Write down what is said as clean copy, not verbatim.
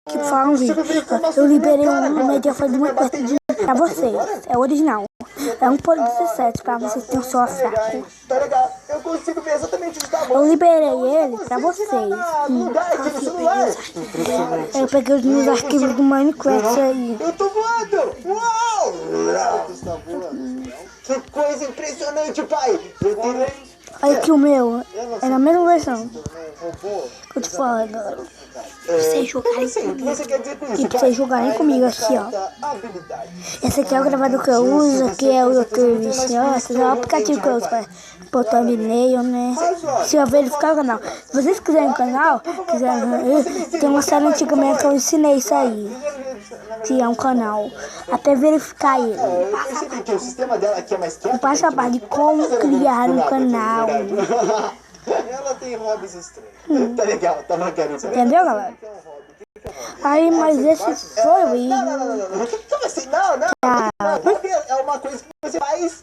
que falar um vídeo. Eu liberei um mediafone muito perto de pra vocês. É original. É 1.17 pra vocês terem um só fraco. Tá legal. Eu consigo ver exatamente onde tá bom. Eu liberei ele pra vocês. Eu peguei os meus arquivos do Minecraft aí. Eu tô voando! Uau! Que coisa impressionante, pai! Eu tenho... Olha aqui o meu. É na mesma versão. Eu te falo, galera. Pra vocês jogarem comigo. E pra vocês jogarem comigo aqui, ó. Esse aqui é o gravador que eu uso, aqui é o YouTube. Esse é o aplicativo que eu uso para pôr thumbnail, né? Se eu verificar o canal. Se vocês quiserem o canal, tem uma série antiga minha que eu ensinei isso aí. Que é um canal. Até verificar ele. O passo a passo de como criar um canal. Ela tem hobbies estranhos. Tá legal, tá bacana. Entendeu, galera? Aí, mas esse foi o vídeo. Como assim? Não. É uma coisa que você faz